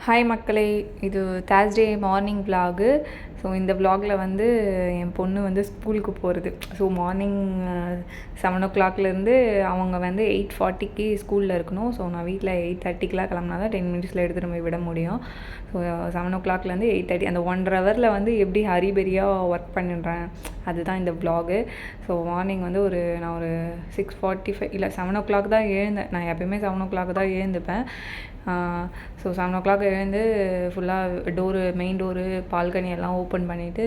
Hi மக்களே, இது Thursday morning vlog. So இந்த விலாகில் வந்து என் பொண்ணு வந்து ஸ்கூலுக்கு போகிறது. ஸோ மார்னிங் 7 o'clockலேருந்து அவங்க வந்து 8:40க்கு ஸ்கூலில் இருக்கணும். ஸோ நான் வீட்டில் 8:30க்கெலாம் கிளம்புனா தான் 10 minutesல எடுத்துகிட்டு போய் விட முடியும். ஸோ 7 o'clockலேருந்து 8:30 அந்த 1.5 hourல வந்து எப்படி ஹரிபரியாக ஒர்க் பண்ணிடுறேன், அதுதான் இந்த விலாகு. ஸோ மார்னிங் வந்து நான் ஒரு 6:45 இல்லை 7 o'clock தான் எழுந்தேன். நான் எப்போயுமே 7 o'clock தான் எழுந்துப்பேன். ஸோ 7 o'clock எழுந்து ஃபுல்லாக மெயின் டோரு பால்கனி எல்லாம் ஓப்பன் பண்ணிவிட்டு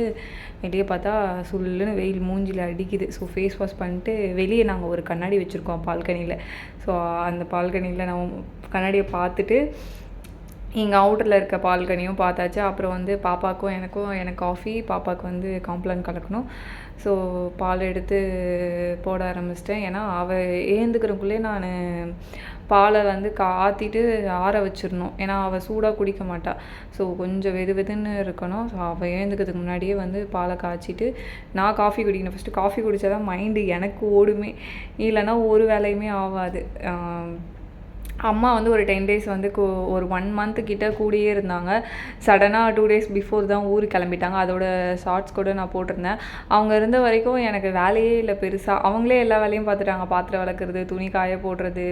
வெளியே பார்த்தா சுல்லுன்னு வெயில் மூஞ்சில் அடிக்குது. ஸோ ஃபேஸ் வாஷ் பண்ணிட்டு வெளியே நாங்கள் ஒரு கண்ணாடி வச்சுருக்கோம் பால்கனியில். ஸோ அந்த பால்கனியில் நான் கண்ணாடியை பார்த்துட்டு இங்கே அவுட்டரில் இருக்க பால்கனியும் பார்த்தாச்சு. அப்புறம் வந்து பாப்பாவுக்கும் எனக்கு காஃபி, பாப்பாவுக்கு வந்து காம்ப்ளான் கலக்கணும். ஸோ பால் எடுத்து போட ஆரம்பிச்சிட்டேன். ஏன்னா அவள் ஏந்துக்கிறக்குள்ளே நான் பாலை வந்து காற்றிட்டு ஆற வச்சிடணும். ஏன்னா அவள் சூடாக குடிக்க மாட்டாள். ஸோ கொஞ்சம் வெதுன்னு இருக்கணும். ஸோ அவள் எழுந்துக்கிறதுக்கு முன்னாடியே வந்து பாலை காய்ச்சிட்டு நான் காஃபி குடிக்கணும். ஃபஸ்ட்டு காஃபி குடித்தா தான் மைண்டு எனக்கு ஓடுமே, இல்லைன்னா ஒரு வேலையுமே ஆகாது. அம்மா வந்து ஒரு 10 days வந்து ஒரு 1 month கிட்ட கூடயே இருந்தாங்க. சடனாக 2 days பிஃபோர் தான் ஊருக்கு கிளம்பிட்டாங்க. அதோட ஷார்ட்ஸ் கூட நான் போட்டிருந்தேன். அவங்க இருந்த வரைக்கும் எனக்கு வேலையே இல்லை பெருசாக. அவங்களே எல்லா வேலையும் பார்த்துட்டாங்க. பாத்திரம் விளக்குறது, துணி காய போடுறது,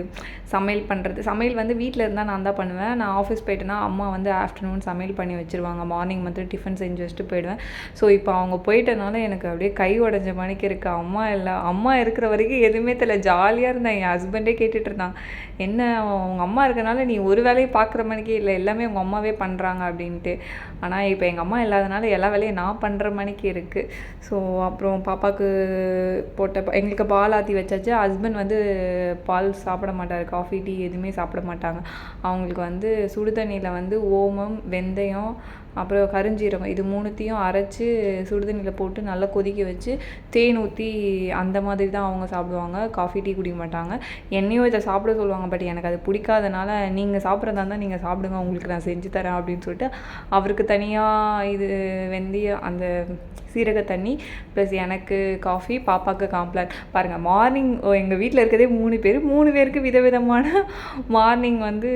சமையல் பண்ணுறது. சமையல் வந்து வீட்டில் இருந்தால் நான் தான் பண்ணுவேன். நான் ஆஃபீஸ் போயிட்டேன்னா அம்மா வந்து ஆஃப்டர்நூன் சமையல் பண்ணி வச்சுருவாங்க. மார்னிங் வந்து டிஃபன் செஞ்சு வச்சுட்டு போயிடுவேன். ஸோ இப்போ அவங்க போயிட்டனால எனக்கு அப்படியே கை உடஞ்ச மணிக்கு இருக்குது. அம்மா இருக்கிற வரைக்கும் எதுவுமே தெரியல, ஜாலியாக இருந்தேன். என் ஹஸ்பண்டே கேட்டுட்டு இருந்தான், என்ன உங்கள் அம்மா இருக்கனால நீ ஒரு வேலையை பார்க்குற மணிக்கே இல்லை, எல்லாமே உங்கள் அம்மாவே பண்ணுறாங்க அப்படின்ட்டு. ஆனால் இப்போ எங்கள் அம்மா இல்லாதனால எல்லா வேலையும் நான் பண்ணுற மணிக்கு இருக்குது. ஸோ அப்புறம் பாப்பாவுக்கு எங்களுக்கு பால் ஆற்றி வச்சாச்சு. ஹஸ்பண்ட் வந்து பால் சாப்பிட மாட்டார், காஃபி டீ எதுவுமே சாப்பிட மாட்டாங்க. அவங்களுக்கு வந்து சுடு தண்ணியில் வந்து ஓமம், வெந்தயம், அப்புறம் கருஞ்சீரகம் இது 3த்தையும் அரைச்சி சுடுதண்ணியில் போட்டு நல்லா கொதிக்க வச்சு தேன் ஊற்றி அந்த மாதிரி தான் அவங்க சாப்பிடுவாங்க. காஃபி டீ குடிக்க மாட்டாங்க. என்னையும் இதை சாப்பிட சொல்லுவாங்க. பட் எனக்கு அது பிடிக்காதனால நீங்கள் சாப்பிட்றதா இருந்தால் நீங்கள் சாப்பிடுங்க, உங்களுக்கு நான் செஞ்சு தரேன் அப்படின்னு சொல்லிட்டு அவருக்கு தனியாக இது வெந்தயம் அந்த சீரக தண்ணி ப்ளஸ் எனக்கு காஃபி, பாப்பாவுக்கு காம்ப்ளான். பாருங்கள், மார்னிங் எங்கள் வீட்டில் இருக்கிறதே 3 பேர், 3 பேருக்கு விதவிதமான மார்னிங் வந்து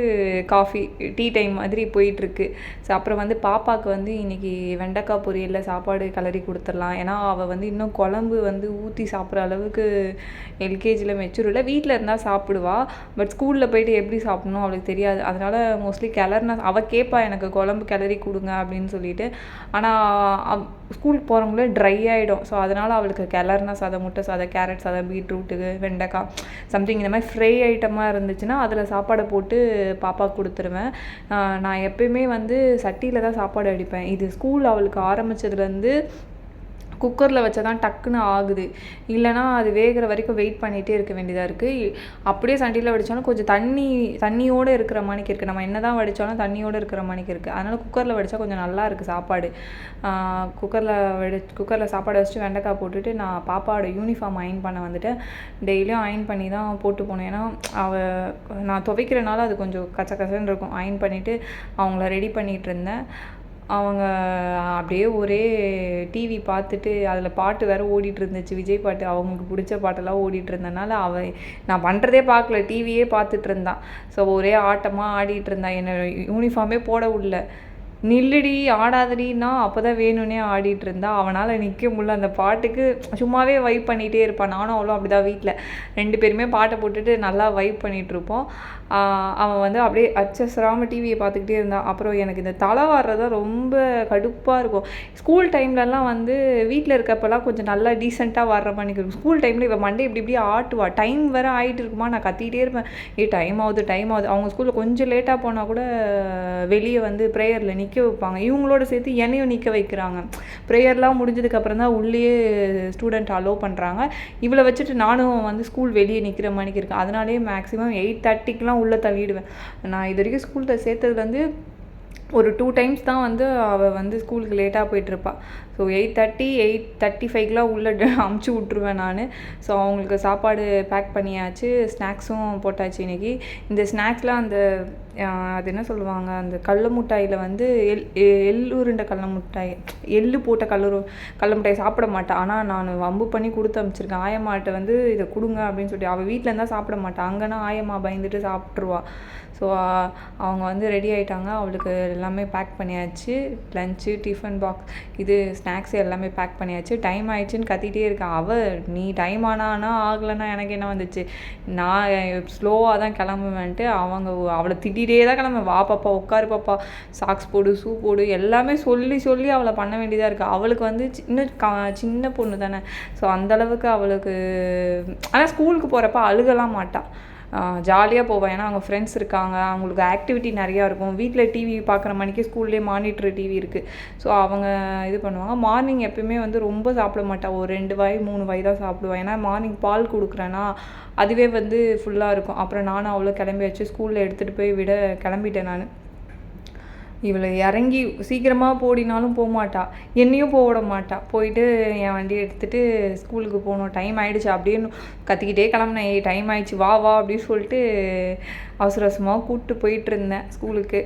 காஃபி டீ டைம் மாதிரி போயிட்டுருக்கு. ஸோ அப்புறம் வந்து பாப்பாவுக்கு வந்து இன்றைக்கி வெண்டைக்காய் பொரியலில் சாப்பாடு கிளறி கொடுத்துடலாம். ஏன்னா அவள் வந்து இன்னும் குழம்பு வந்து ஊற்றி சாப்பிட்ற அளவுக்கு எல்கேஜியில் மெச்சூர் இல்லை. வீட்டில் இருந்தால் சாப்பிடுவா, பட் ஸ்கூலில் போயிட்டு எப்படி சாப்பிட்ணும் அவளுக்கு தெரியாது. அதனால் மோஸ்ட்லி கிளறினா அவள் கேட்பா, எனக்கு குழம்பு கிளறி கொடுங்க அப்படின்னு சொல்லிட்டு. ஆனால் ஸ்கூலுக்கு போகிறவங்களே ட்ரை ஆகிடும். ஸோ அதனால் அவளுக்கு கிளறினா சாதம், முட்டை சாதம், கேரட் சாதம், பீட்ரூட்டு, வெண்டைக்காய் சம்திங் இந்த மாதிரி ஃப்ரை ஐட்டமாக இருந்துச்சுன்னா அதில் சாப்பாடை போட்டு பாப்பாவுக்கு கொடுத்துருவேன். நான் எப்பயுமே வந்து சட்டியில் தான் சாப்பாடு அடிப்பேன். இது ஸ்கூல் அவளுக்கு ஆரம்பித்ததுலேருந்து குக்கரில் வச்சா தான் டக்குன்னு ஆகுது. இல்லைனா அது வேகிற வரைக்கும் வெயிட் பண்ணிகிட்டே இருக்க வேண்டியதாக இருக்குது. அப்படியே சட்டியில் வடித்தாலும் கொஞ்சம் தண்ணியோடு இருக்கிற மாதிரிக்கு இருக்குது. நம்ம என்ன தான் வடித்தாலும் தண்ணியோடு இருக்கிற மாதிரிக்கு இருக்குது. அதனால் குக்கரில் வடித்தா கொஞ்சம் நல்லா இருக்குது சாப்பாடு. குக்கரில் சாப்பாடு வச்சுட்டு வெண்டைக்காய் போட்டுட்டு நான் பாப்பாவோட யூனிஃபார்ம் அயன் பண்ண வந்துட்டேன். டெய்லியும் அயன் பண்ணி தான் போட்டு போனேன். ஏன்னா நான் துவைக்கிறனால அது கொஞ்சம் கச்சன்னு இருக்கும். அயன் பண்ணிவிட்டு அவங்கள ரெடி பண்ணிகிட்டு இருந்தேன். அவங்க அப்படியே ஒரே டிவி பார்த்துட்டு அதில் பாட்டு வேறு ஓடிட்டு இருந்துச்சு, விஜய் பாட்டு. அவங்களுக்கு பிடிச்ச பாட்டெல்லாம் ஓடிட்டு இருந்தனால நான் பண்ணுறதே பார்க்கல, டிவியே பார்த்துட்டு இருந்தான். ஸோ ஒரே ஆட்டமாக ஆடிட்டு இருந்தான். என்னை யூனிஃபார்மே போட விடல. நில்லுடி ஆடாதடின்னா அப்போ தான் வேணும்னே ஆடிட்டு இருந்தா. அவனால் நிற்க முடியல. அந்த பாட்டுக்கு சும்மாவே வைப் பண்ணிகிட்டே இருப்பான். நானும் அவளும் அப்படி தான் வீட்டில் 2 பேருமே பாட்டை போட்டுட்டு நல்லா வைப் பண்ணிகிட்ருப்போம். அவன் வந்து அப்படியே அச்சசராமல் டிவியை பார்த்துக்கிட்டே இருந்தான். அப்புறம் எனக்கு இந்த தலை வாடுறதான் ரொம்ப கடுப்பாக இருக்கும். ஸ்கூல் டைம்லலாம் வந்து வீட்டில் இருக்கப்பெல்லாம் கொஞ்சம் நல்லா டீசெண்டாக வர்ற மாதிரி இருக்கும். ஸ்கூல் டைமில் இவன் மண்டே இப்படி ஆட்டுவா. டைம் வேறு ஆகிட்டு இருக்குமா, நான் கத்திக்கிட்டே இருப்பேன், டைம் ஆகுது. அவங்க ஸ்கூலில் கொஞ்சம் லேட்டாக போனால் கூட வெளியே வந்து ப்ரேயரில் நிற்க வைப்பாங்க. இவங்களோட சேர்த்து என்னையும் நிற்க வைக்கிறாங்க. ப்ரேயர்லாம் முடிஞ்சதுக்கப்புறம் தான் உள்ளேயே ஸ்டூடெண்ட் அலோவ் பண்ணுறாங்க. இவளை வச்சுட்டு நானும் வந்து ஸ்கூல் வெளியே நிற்கிற மாதிரிக்கு இருக்கேன். அதனாலே மேக்ஸிமம் 8:30க்கெலாம் உள்ளே தள்ளிடுவேன். நான் இது வரைக்கும் ஸ்கூலில் சேர்த்ததுலேருந்து ஒரு 2 times தான் வந்து அவள் வந்து ஸ்கூலுக்கு லேட்டாக போயிட்டுருப்பாள். ஸோ 8:30, 8:35க்கெலாம் உள்ளே அமுச்சு விட்ருவேன் நான். ஸோ அவங்களுக்கு சாப்பாடு பேக் பண்ணியாச்சு, ஸ்நாக்ஸும் போட்டாச்சு. இன்றைக்கி இந்த ஸ்நாக்ஸ்லாம் அந்த அது என்ன சொல்லுவாங்க, அந்த கடல மிட்டாயில் வந்து எள்ளுருண்டை கடல மிட்டாய், எள்ளு போட்ட கடல மிட்டாய் சாப்பிட மாட்டேன். ஆனால் நான் வம்பு பண்ணி கொடுத்து அனுப்பிச்சிருக்கேன். ஆயம்மாட்ட வந்து இதை கொடுங்க அப்படின்னு சொல்லிட்டு. அவள் வீட்டில் இருந்தால் சாப்பிட மாட்டாள், அங்கேனா ஆயம்மா பயந்துட்டு சாப்பிட்ருவா. ஸோ அவங்க வந்து ரெடி ஆகிட்டாங்க. அவளுக்கு எல்லாமே பேக் பண்ணியாச்சு. லஞ்சு, டிஃபன் பாக்ஸ், இது ஸ்நாக்ஸ் எல்லாமே பேக் பண்ணியாச்சு. டைம் ஆயிடுச்சுன்னு கத்திகிட்டே இருக்கான். நீ டைம் ஆனா ஆகலைன்னா எனக்கு என்ன வந்துச்சு, நான் ஸ்லோவாக தான் கிளம்புவேன்ட்டு அவளை திட்டிகிட்டே தான் கிளம்புவேன். வா பாப்பா, உட்காரு பாப்பா, சாக்ஸ் போடு, ஷூ போடு, எல்லாமே சொல்லி அவளை பண்ண வேண்டியதாக இருக்குது. அவளுக்கு வந்து சின்ன பொண்ணு தானே. ஸோ அந்தளவுக்கு அவளுக்கு, ஆனால் ஸ்கூலுக்கு போகிறப்ப அழுகலாம் மாட்டாள், ஜாலியாக போவேன். ஏன்னா அவங்க ஃப்ரெண்ட்ஸ் இருக்காங்க, அவங்களுக்கு ஆக்டிவிட்டி நிறையா இருக்கும். வீட்டில் டிவி பார்க்குற மணிக்கு ஸ்கூல்லேயே மானிட்டர் டிவி இருக்குது. ஸோ அவங்க இது பண்ணுவாங்க. மார்னிங் எப்பயுமே வந்து ரொம்ப சாப்பிட மாட்டாள், ஒரு 2 வாய் 3 வாய் தான் சாப்பிடுவேன். ஏன்னா மார்னிங் பால் கொடுக்குறேன்னா அதுவே வந்து ஃபுல்லாக இருக்கும். அப்புறம் நானும் அவ்வளோ கிளம்பி வச்சு ஸ்கூலில் எடுத்துகிட்டு போய் விட கிளம்பிட்டேன் நான். இவளை இறங்கி சீக்கிரமாக போடினாலும் போக மாட்டா, என்னையும் போக விட மாட்டா. போயிட்டு என் வண்டியை எடுத்துகிட்டு ஸ்கூலுக்கு போகணும், டைம் ஆகிடுச்சு அப்படின்னு கத்திக்கிட்டே கிளம்புனேன். டைம் ஆகிடுச்சு, வா அப்படின்னு சொல்லிட்டு அவசர அவசரமாக கூப்பிட்டு போயிட்டுருந்தேன் ஸ்கூலுக்கு.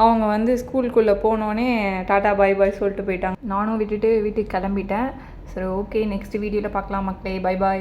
அவங்க வந்து ஸ்கூலுக்குள்ளே போனோடனே டாட்டா பாய் பாய் சொல்லிட்டு போயிட்டாங்க. நானும் விட்டுட்டு வீட்டுக்கு கிளம்பிட்டேன். சரி, ஓகே, நெக்ஸ்ட் வீடியோவில் பார்க்கலாம் மக்களே. Bye bye.